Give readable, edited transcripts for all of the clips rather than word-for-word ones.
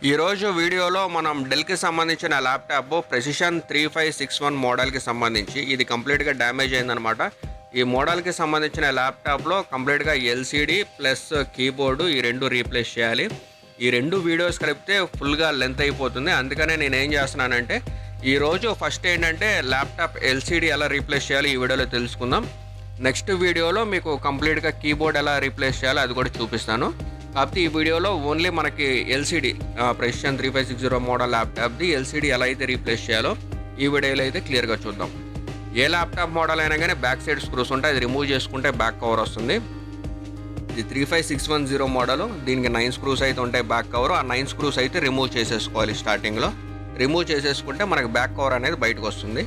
ఈరోజు వీడియోలో మనం డెల్కి సంబంధించిన ల్యాప్టాప్ ప్రెసిషన్ 3561 మోడల్కి సంబంధించి ఇది కంప్లీట్గా డ్యామేజ్ అయిందనమాట. ఈ మోడల్కి సంబంధించిన ల్యాప్టాప్లో కంప్లీట్గా ఎల్సిడి ప్లస్ కీబోర్డు ఈ రెండు రీప్లేస్ చేయాలి. ఈ రెండు వీడియోస్ కలిపితే ఫుల్గా లెంత్ అయిపోతుంది. అందుకనే నేను ఏం చేస్తున్నానంటే ఈరోజు ఫస్ట్ ఏంటంటే ల్యాప్టాప్ ఎల్సిడి ఎలా రీప్లేస్ చేయాలి ఈ వీడియోలో తెలుసుకుందాం. నెక్స్ట్ వీడియోలో మీకు కంప్లీట్గా కీబోర్డ్ ఎలా రీప్లేస్ చేయాలో అది కూడా చూపిస్తాను. కాకపోతే ఈ వీడియోలో ఓన్లీ మనకి ఎల్సిడి ప్రెసిషన్ 3560 మోడల్ ల్యాప్టాప్ది ఎల్సిడి ఎలా అయితే రీప్లేస్ చేయాలో ఈ వీడియోలో అయితే క్లియర్గా చూద్దాం. ఏ ల్యాప్టాప్ మోడల్ అయినా కానీ బ్యాక్ సైడ్ స్క్రూస్ ఉంటాయి, అది రిమూవ్ చేసుకుంటే బ్యాక్ కవర్ వస్తుంది. ఇది 35610 మోడల్, దీనికి 9 స్క్రూస్ అయితే ఉంటాయి బ్యాక్ కవర్. ఆ 9 స్క్రూస్ అయితే రిమూవ్ చేసేసుకోవాలి. స్టార్టింగ్లో రిమూవ్ చేసేసుకుంటే మనకి బ్యాక్ కవర్ అనేది బయటకు వస్తుంది.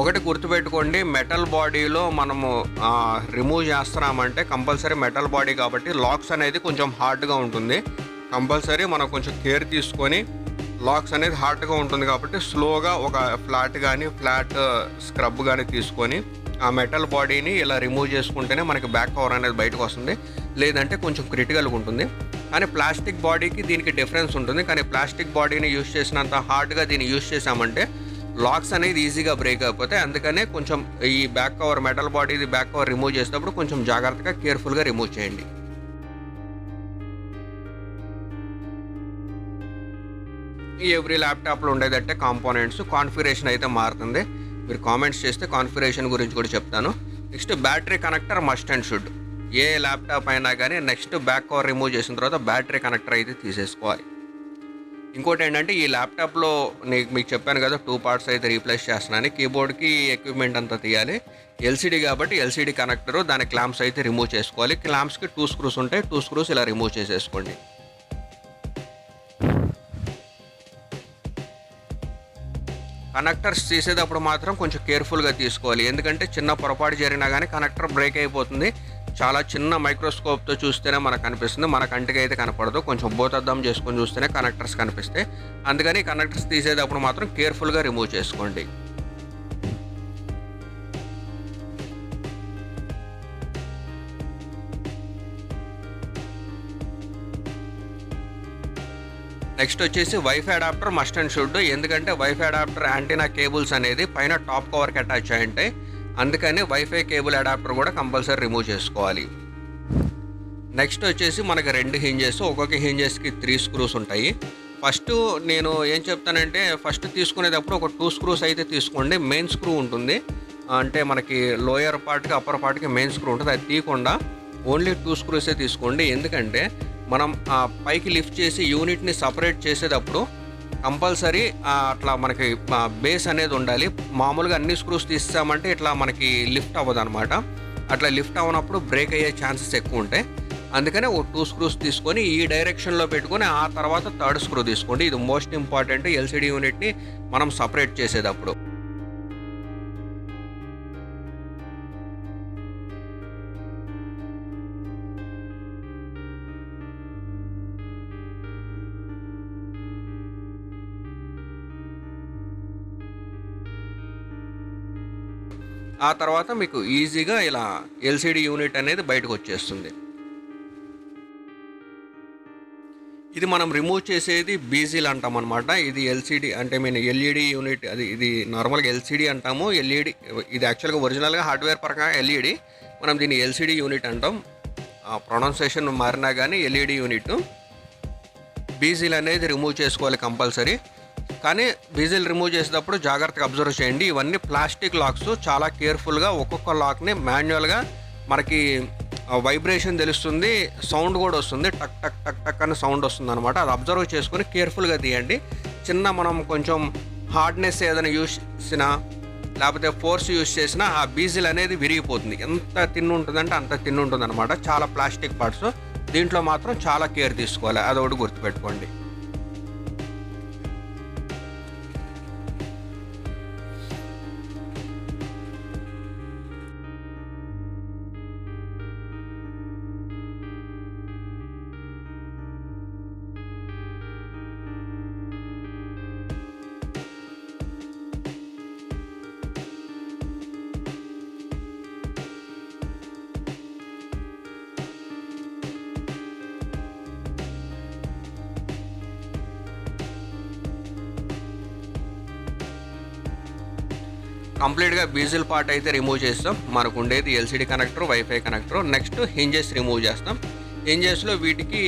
ఒకటి గుర్తుపెట్టుకోండి, మెటల్ బాడీలో మనము రిమూవ్ చేస్తున్నామంటే కంపల్సరీ మెటల్ బాడీ కాబట్టి లాక్స్ అనేది కొంచెం హార్డ్గా ఉంటుంది. కంపల్సరీ మనం కొంచెం కేర్ తీసుకొని లాక్స్ అనేది హార్డ్గా ఉంటుంది కాబట్టి స్లోగా ఒక ఫ్లాట్ స్క్రబ్ కానీ తీసుకొని ఆ మెటల్ బాడీని ఇలా రిమూవ్ చేసుకుంటేనే మనకి బ్యాక్ కవర్ అనేది బయటకు వస్తుంది. లేదంటే కొంచెం క్రిటికల్గా ఉంటుంది. కానీ ప్లాస్టిక్ బాడీకి దీనికి డిఫరెన్స్ ఉంటుంది. కానీ ప్లాస్టిక్ బాడీని యూజ్ చేసినంత హార్డ్గా దీన్ని యూజ్ చేసామంటే లాక్స్ అనేది ఈజీగా బ్రేక్ అయిపోతాయి. అందుకనే కొంచెం ఈ బ్యాక్ కవర్ మెటల్ బాడీది బ్యాక్ కవర్ రిమూవ్ చేసేటప్పుడు కొంచెం జాగ్రత్తగా కేర్ఫుల్గా రిమూవ్ చేయండి. ఈ ఎవ్రీ ల్యాప్టాప్లో ఉండేదంటే కాంపోనెంట్స్ కాన్ఫిగరేషన్ అయితే మారుతుంది. మీరు కామెంట్స్ చేస్తే కాన్ఫిగరేషన్ గురించి కూడా చెప్తాను. Next battery connector must and should. A laptop అయినా కానీ నెక్స్ట్ బ్యాక్ కవర్ రిమూవ్ చేసిన తర్వాత బ్యాటరీ కనెక్టర్ అయితే తీసేసుకోవాలి. ఇంకోటి ఏంటంటే ఈ ల్యాప్టాప్లో మీకు చెప్పాను కదా 2 పార్ట్స్ అయితే రీప్లేస్ చేస్తున్నాను. కీబోర్డ్కి ఎక్విప్మెంట్ అంతా తీయాలి. ఎల్సిడి కాబట్టి ఎల్సిడి కనెక్టర్ దాని క్లాంప్స్ అయితే రిమూవ్ చేసుకోవాలి. క్లాంప్స్కి 2 స్క్రూస్ ఉంటాయి, 2 స్క్రూస్ ఇలా రిమూవ్ చేసేసుకోండి. కనెక్టర్స్ తీసేటప్పుడు మాత్రం కొంచెం కేర్ఫుల్గా తీసుకోవాలి. ఎందుకంటే చిన్న పొరపాటు జరిగినా కానీ కనెక్టర్ బ్రేక్ అయిపోతుంది. చాలా చిన్న మైక్రోస్కోప్తో చూస్తేనే మనకు కనిపిస్తుంది, మన కంటికి అయితే కనపడదు. కొంచెం భూతద్దం చేసుకొని చూస్తేనే కనెక్టర్స్ కనిపిస్తాయి. అందుకని కనెక్టర్స్ తీసేటప్పుడు మాత్రం కేర్ఫుల్గా రిమూవ్ చేసుకోండి. నెక్స్ట్ వచ్చేసి wifi adapter must and should. ఎందుకంటే వైఫై అడాప్టర్ యాంటీనా కేబుల్స్ అనేది పైన టాప్ కవర్కి అటాచ్ అయి ఉంటాయి. అందుకని వైఫై కేబుల్ అడాప్టర్ కూడా కంపల్సరీ రిమూవ్ చేసుకోవాలి. నెక్స్ట్ వచ్చేసి మనకి 2 హింజెస్, ఒక్కొక్క హింజెస్కి 3 స్క్రూస్ ఉంటాయి. ఫస్ట్ నేను ఏం చెప్తానంటే ఫస్ట్ తీసుకునేటప్పుడు ఒక 2 స్క్రూస్ అయితే తీసుకోండి. మెయిన్ స్క్రూ ఉంటుంది, అంటే మనకి లోయర్ పార్ట్కి అప్పర్ పార్ట్కి మెయిన్ స్క్రూ ఉంటుంది, అది తీయకుండా ఓన్లీ 2 స్క్రూసే తీసుకోండి. ఎందుకంటే మనం పైకి లిఫ్ట్ చేసి యూనిట్ని సపరేట్ చేసేటప్పుడు కంపల్సరీ అట్లా మనకి బేస్ అనేది ఉండాలి. మామూలుగా అన్ని స్క్రూస్ తీసామంటే ఇట్లా మనకి లిఫ్ట్ అవ్వదు అనమాట. అట్లా లిఫ్ట్ అవ్వనప్పుడు బ్రేక్ అయ్యే ఛాన్సెస్ ఎక్కువ ఉంటాయి. అందుకనే ఓ 2 స్క్రూస్ తీసుకొని ఈ డైరెక్షన్లో పెట్టుకొని ఆ తర్వాత 3rd స్క్రూ తీసుకోండి. ఇది మోస్ట్ ఇంపార్టెంట్ ఎల్సిడి యూనిట్ని మనం సపరేట్ చేసేటప్పుడు. ఆ తర్వాత మీకు ఈజీగా ఇలా ఎల్సిడి యూనిట్ అనేది బయటకు వచ్చేస్తుంది. ఇది మనం రిమూవ్ చేసేది బీజీలు అంటాం అనమాట. ఇది ఎల్సిడి అంటే ఎల్ఈడి యూనిట్, ఇది నార్మల్గా ఎల్సిడి అంటాము. ఎల్ఈడి ఇది యాక్చువల్గా ఒరిజినల్గా హార్డ్వేర్ పరంగా ఎల్ఈడి, మనం దీన్ని ఎల్సిడి యూనిట్ అంటాం. ప్రొనౌన్సియేషన్ మారినా కానీ ఎల్ఈడి యూనిట్. బీజీలు అనేది రిమూవ్ చేసుకోవాలి కంపల్సరీ. కానీ బీజిల్ రిమూవ్ చేసేటప్పుడు జాగ్రత్తగా అబ్జర్వ్ చేయండి. ఇవన్నీ ప్లాస్టిక్ లాక్స్. చాలా కేర్ఫుల్గా ఒక్కొక్క లాక్ని మాన్యువల్గా మనకి వైబ్రేషన్ తెలుస్తుంది, సౌండ్ కూడా వస్తుంది, టక్ టక్ టక్ టక్ అని సౌండ్ వస్తుంది అనమాట. అది అబ్జర్వ్ చేసుకొని కేర్ఫుల్గా తీయండి. చిన్న మనం కొంచెం హార్డ్నెస్ ఏదైనా యూజ్ చేసినా లేకపోతే ఫోర్స్ యూజ్ చేసినా ఆ బీజిల్ అనేది విరిగిపోతుంది. ఎంత తిన్ను ఉంటుందంటే అంత తిన్ను ఉంటుంది అనమాట. చాలా ప్లాస్టిక్ పార్ట్స్. దీంట్లో మాత్రం చాలా కేర్ తీసుకోవాలి, అదొకటి గుర్తుపెట్టుకోండి. కంప్లీట్గా బీజిల్ పార్ట్ అయితే రిమూవ్ చేస్తాం. మనకు ఉండేది LCD connector, wifi connector. Next hinges remove చేస్తాం. హింజెస్లో వీటికి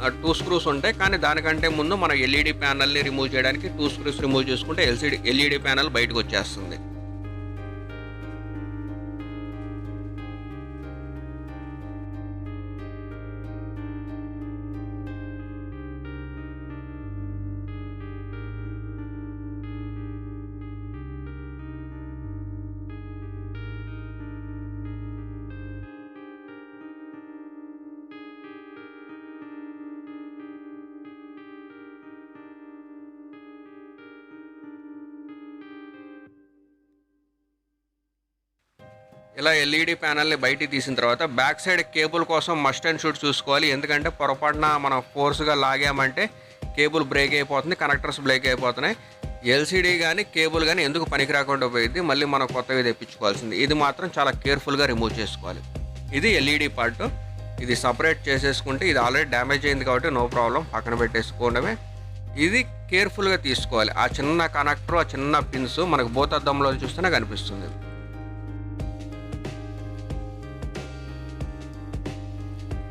2 స్క్రూస్ ఉంటాయి, కానీ దానికంటే ముందు మనం ఎల్ఈడి ప్యానల్ని రిమూవ్ చేయడానికి 2 స్క్రూస్ రిమూవ్ చేసుకుంటే ఎల్ఈడి ప్యానల్ బయటకు వచ్చేస్తుంది. ఇలా ఎల్ఈడి ప్యానల్ని బయటికి తీసిన తర్వాత బ్యాక్ సైడ్ కేబుల్ కోసం మస్ట్ అండ్ షుడ్ చూసుకోవాలి. ఎందుకంటే పొరపాటున మనం ఫోర్స్గా లాగామంటే కేబుల్ బ్రేక్ అయిపోతుంది, కనెక్టర్స్ బ్రేక్ అయిపోతున్నాయి. ఎల్సిడి కానీ కేబుల్ కానీ ఎందుకు పనికి రాకుండా పోయింది, మళ్ళీ మనం కొత్తవి తెప్పించుకోవాల్సింది. ఇది మాత్రం చాలా కేర్ఫుల్గా రిమూవ్ చేసుకోవాలి. ఇది ఎల్ఈడి పార్ట్. ఇది సపరేట్ చేసేసుకుంటే ఇది ఆల్రెడీ డ్యామేజ్ అయింది కాబట్టి నో ప్రాబ్లం, పక్కన పెట్టేసుకోవడమే. ఇది కేర్ఫుల్గా తీసుకోవాలి. ఆ చిన్న కనెక్టర్, ఆ చిన్న పిన్స్ మనకు భూతద్దంలో చూస్తేనే కనిపిస్తుంది.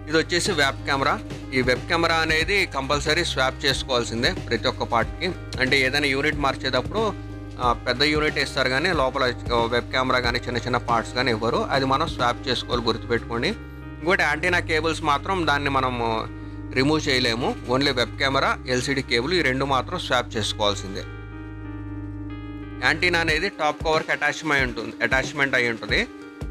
ఇది వచ్చేసి వెబ్ కెమెరా. ఈ వెబ్ కెమెరా అనేది కంపల్సరీ స్వాప్ చేసుకోవాల్సిందే ప్రతి ఒక్క పార్ట్కి. అంటే ఏదైనా యూనిట్ మార్చేటప్పుడు పెద్ద యూనిట్ ఇస్తారు, కానీ లోపల వెబ్ కెమెరా కానీ చిన్న చిన్న పార్ట్స్ కానీ ఇవ్వరు. అది మనం స్వాప్ చేసుకోవాలి, గుర్తుపెట్టుకోండి. ఇంకోటి యాంటీనా కేబుల్స్ మాత్రం దాన్ని మనం రిమూవ్ చేయలేము. Only web camera, LCD cable ఈ రెండు మాత్రం స్వాప్ చేసుకోవాల్సిందే. యాంటీనా అనేది టాప్ కవర్కి అటాచ్మెంట్ అయి ఉంటుంది.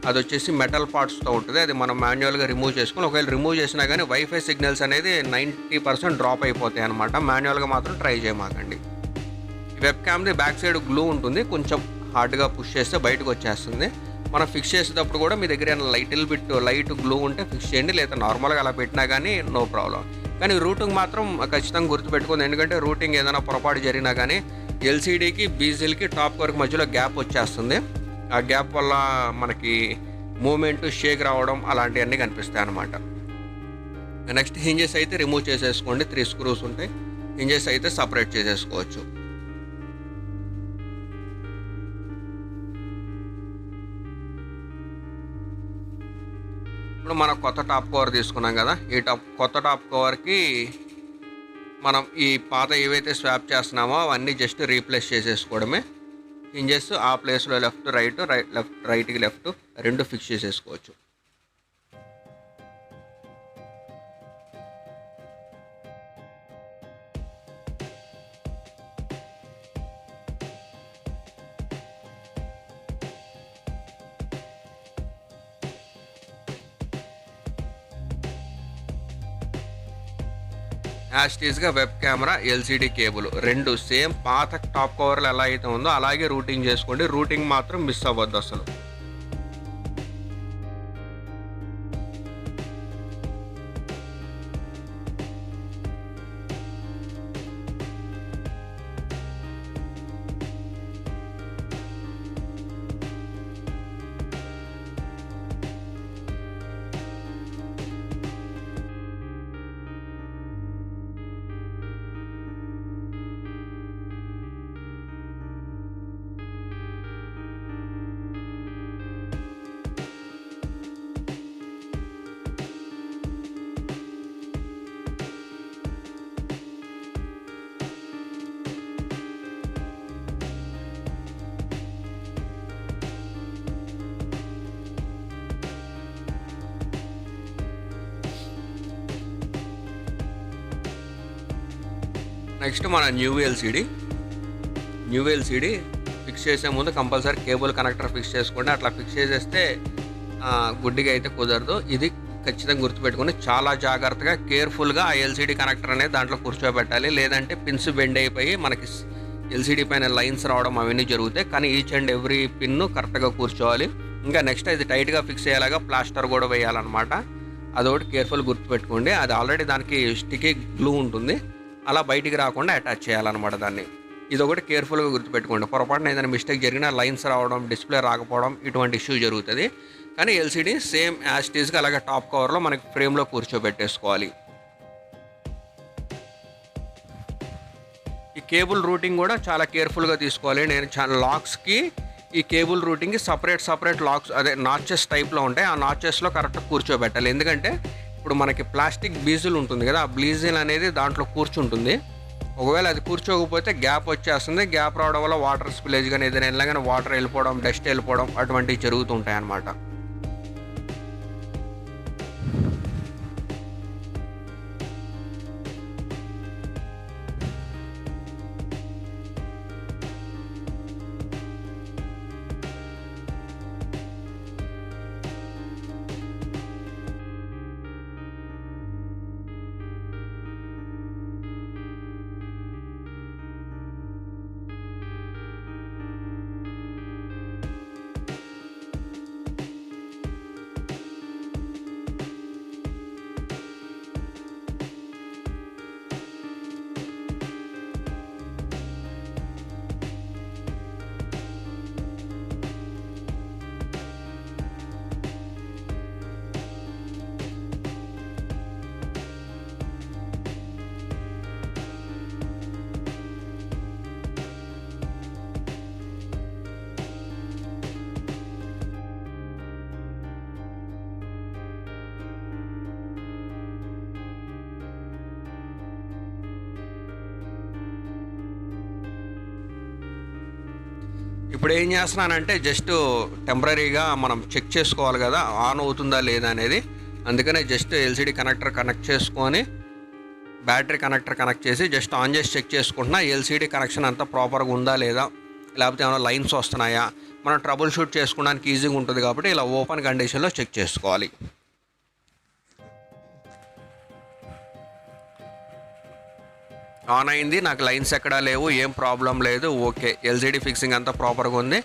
అది వచ్చేసి మెటల్ పార్ట్స్తో ఉంటుంది. అది మనం మాన్యువల్గా రిమూవ్ చేసుకుని, ఒకవేళ రిమూవ్ చేసినా కానీ వైఫై సిగ్నల్స్ అనేది 90% డ్రాప్ అయిపోతాయి అనమాట. మాన్యువల్గా మాత్రం ట్రై చేయమాకండి. వెబ్ క్యామ్ది బ్యాక్ సైడ్ గ్లూ ఉంటుంది, కొంచెం హార్డ్గా పుష్ చేస్తే బయటకు వచ్చేస్తుంది. మనం ఫిక్స్ చేసేటప్పుడు కూడా మీ దగ్గర లైట్ గ్లూ ఉంటే ఫిక్స్ చేయండి, లేదా నార్మల్గా అలా పెట్టినా కానీ నో ప్రాబ్లం. కానీ రూటింగ్ మాత్రం ఖచ్చితంగా గుర్తుపెట్టుకుంది. ఎందుకంటే రూటింగ్ ఏదైనా పొరపాటు జరిగినా కానీ ఎల్సిడికి బీజిల్కి టాప్ కవర్కి మధ్యలో గ్యాప్ వచ్చేస్తుంది. ఆ గ్యాప్ వల్ల మనకి మూమెంట్, షేక్ రావడం అలాంటివన్నీ కనిపిస్తాయి అన్నమాట. నెక్స్ట్ హింజెస్ అయితే రిమూవ్ చేసేసుకోండి. 3 స్క్రూస్ ఉంటాయి. హింజెస్ అయితే సపరేట్ చేసేసుకోవచ్చు. ఇప్పుడు మనం కొత్త టాప్ కవర్ తీసుకున్నాం కదా, ఈ కొత్త టాప్ కవర్కి మనం ఈ పాత ఏవైతే స్వాప్ చేస్తున్నామో అవన్నీ జస్ట్ రీప్లేస్ చేసేసుకోవడమే. హింజెస్ ఆ ప్లేస్లో లెఫ్ట్ రైట్కి లెఫ్ట్ రెండు ఫిక్స్ చేసేసుకోవచ్చు. యాస్టీస్గా వెబ్ కెమెరా, ఎల్సిడి కేబుల్ రెండు సేమ్ పాత టాప్ కవర్లు ఎలా అయితే ఉందో అలాగే రూటింగ్ చేసుకోండి. రూటింగ్ మాత్రం మిస్ అవ్వద్దు అసలు. నెక్స్ట్ మన న్యూ ఎల్సిడి ఫిక్స్ చేసే ముందు కంపల్సరీ కేబుల్ కనెక్టర్ ఫిక్స్ చేసుకోండి. అట్లా ఫిక్స్ చేసేస్తే గుడ్డిగా అయితే కుదరదు. ఇది ఖచ్చితంగా గుర్తుపెట్టుకుని చాలా జాగ్రత్తగా కేర్ఫుల్గా ఆ ఎల్సిడి కనెక్టర్ అనేది దాంట్లో కూర్చోబెట్టాలి. లేదంటే పిన్స్ బెండ్ అయిపోయి మనకి ఎల్సిడి పైన లైన్స్ రావడం అవన్నీ జరుగుతాయి. కానీ ఈచ్ అండ్ ఎవ్రీ పిన్ను కరెక్ట్గా కూర్చోవాలి. ఇంకా నెక్స్ట్ అది టైట్గా ఫిక్స్ అయ్యేలాగా ప్లాస్టర్ కూడా వేయాలన్నమాట. అదొకటి కేర్ఫుల్ గుర్తుపెట్టుకోండి. అది ఆల్రెడీ దానికి స్టిక్కీ గ్లూ ఉంటుంది, అలా బయటికి రాకుండా అటాచ్ చేయాలన్నమాట దాన్ని. ఇదొకటి కేర్ఫుల్గా గుర్తుపెట్టుకోండి. పొరపాటున ఏదైనా మిస్టేక్ జరిగినా లైన్స్ రావడం, డిస్ప్లే రాకపోవడం ఇటువంటి ఇష్యూ జరుగుతుంది. కానీ ఎల్సిడి సేమ్ యాజ్ ఇట్ ఈస్గా అలాగే టాప్ కవర్లో మనకి ఫ్రేమ్లో కూర్చోబెట్టేసుకోవాలి. ఈ కేబుల్ రూటింగ్ కూడా చాలా కేర్ఫుల్గా తీసుకోవాలి. నేను లాక్స్కి ఈ కేబుల్ రూటింగ్కి సపరేట్ లాక్స్ అదే నాచెస్ టైప్లో ఉంటాయి. ఆ నాచెస్లో కరెక్ట్గా కూర్చోబెట్టాలి. ఎందుకంటే ఇప్పుడు మనకి ప్లాస్టిక్ బీజిల్ ఉంటుంది కదా, ఆ బీజిల్ అనేది దాంట్లో కూర్చుంటుంది. ఒకవేళ అది కూర్చోకపోతే గ్యాప్ వచ్చేస్తుంది. గ్యాప్ రావడం వల్ల వాటర్ స్పిలేజ్ కానీ ఏదైనా వెళ్ళగానే వాటర్ వెళ్ళిపోవడం, డస్ట్ వెళ్ళిపోవడం అటువంటివి జరుగుతుంటాయి అన్నమాట. ఇప్పుడు ఏం చేస్తున్నానంటే జస్ట్ టెంపరీగా మనం చెక్ చేసుకోవాలి కదా ఆన్ అవుతుందా లేదా అనేది. అందుకనే జస్ట్ ఎల్సిడి కనెక్టర్ కనెక్ట్ చేసుకొని బ్యాటరీ కనెక్టర్ కనెక్ట్ చేసి జస్ట్ ఆన్ చేసి చెక్ చేసుకుంటున్నా ఎల్సిడి కనెక్షన్ అంతా ప్రాపర్గా ఉందా లేదా, లేకపోతే ఏమైనా లైన్స్ వస్తున్నాయా, మనం ట్రబుల్ షూట్ చేసుకోవడానికి ఈజీగా ఉంటుంది. కాబట్టి ఇలా ఓపెన్ కండిషన్లో చెక్ చేసుకోవాలి. ఆన్ అయింది, నాకు లైన్స్ ఎక్కడా లేవు, ఏం ప్రాబ్లం లేదు, ఓకే ఎల్సిడి ఫిక్సింగ్ అంతా ప్రాపర్గా ఉంది.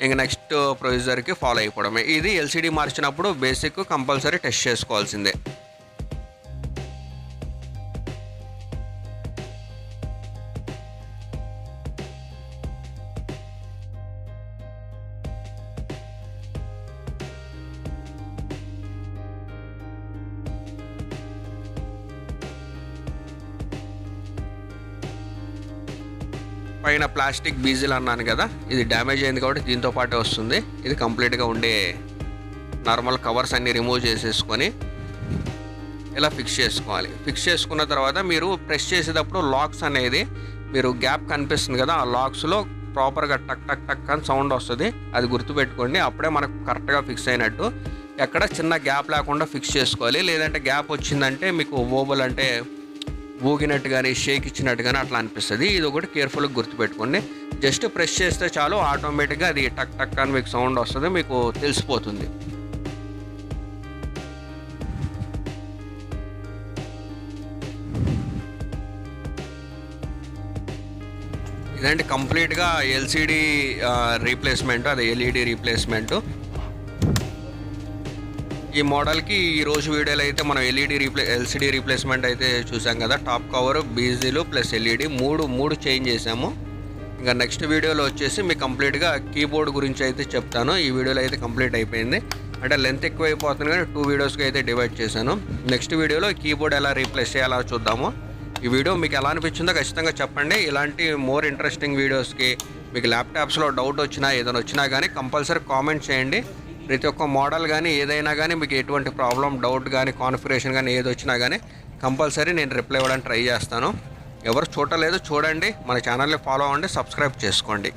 ఇంక నెక్స్ట్ ప్రొసీజర్కి ఫాలో అయిపోవడమే. ఇది ఎల్సిడి మార్చినప్పుడు బేసిక్ కంపల్సరీ టెస్ట్ చేసుకోవాల్సిందే. పైన ప్లాస్టిక్ బీజిల్ అన్నాను కదా, ఇది డ్యామేజ్ అయింది కాబట్టి దీంతో పాటే వస్తుంది. ఇది కంప్లీట్గా ఉండే నార్మల్ కవర్స్ అన్నీ రిమూవ్ చేసేసుకొని ఇలా ఫిక్స్ చేసుకోవాలి. ఫిక్స్ చేసుకున్న తర్వాత మీరు ప్రెస్ చేసేటప్పుడు లాక్స్ అనేది మీరు గ్యాప్ కనిపిస్తుంది కదా, ఆ లాక్స్లో ప్రాపర్గా టక్ టక్ టక్ అని సౌండ్ వస్తుంది. అది గుర్తుపెట్టుకోండి, అప్పుడే మనకు కరెక్ట్గా ఫిక్స్ అయినట్టు. ఎక్కడ చిన్న గ్యాప్ లేకుండా ఫిక్స్ చేసుకోవాలి. లేదంటే గ్యాప్ వచ్చిందంటే మీకు ఓబల్ అంటే ఊగినట్టు కానీ షేక్ ఇచ్చినట్టు కానీ అట్లా అనిపిస్తుంది. ఇది ఒకటి కేర్ఫుల్గా గుర్తుపెట్టుకోండి. జస్ట్ ప్రెస్ చేస్తే చాలు, ఆటోమేటిక్గా అది టక్ టక్ అని మీకు సౌండ్ వస్తుంది, మీకు తెలిసిపోతుంది. ఇదంటే కంప్లీట్గా ఎల్సిడి రీప్లేస్మెంట్, అదే ఎల్ఈడి రీప్లేస్మెంటు. ఈ మోడల్కి ఈరోజు వీడియోలో అయితే మనం ఎల్సిడి రీప్లేస్మెంట్ అయితే చూసాం కదా. టాప్ కవర్, బీజీలు ప్లస్ ఎల్ఈడి మూడు చేంజ్ చేసాము. ఇంకా నెక్స్ట్ వీడియోలో వచ్చేసి మీకు కంప్లీట్గా కీబోర్డ్ గురించి అయితే చెప్తాను. ఈ వీడియోలో అయితే కంప్లీట్ అయిపోయింది. అంటే లెంత్ ఎక్కువ అయిపోతుంది కానీ 2 వీడియోస్కి అయితే డివైడ్ చేశాను. నెక్స్ట్ వీడియోలో కీబోర్డ్ ఎలా రీప్లేస్ చేయాలో చూద్దాము. ఈ వీడియో మీకు ఎలా అనిపించిందో ఖచ్చితంగా చెప్పండి. ఇలాంటి మోర్ ఇంట్రెస్టింగ్ వీడియోస్కి మీకు ల్యాప్టాప్స్లో డౌట్ వచ్చినా ఏదైనా వచ్చినా కానీ కంపల్సరీ కామెంట్ చేయండి. ప్రతి ఒక్క మోడల్ కానీ ఏదైనా కానీ మీకు ఎటువంటి ప్రాబ్లం, డౌట్ కానీ, కాన్ఫిగరేషన్ కానీ ఏది వచ్చినా కానీ కంపల్సరీ నేను రిప్లై ఇవ్వడానికి ట్రై చేస్తాను. ఎవరు చూడలేదు చూడండి, మన ఛానల్ని ఫాలో అవ్వండి, సబ్స్క్రైబ్ చేసుకోండి.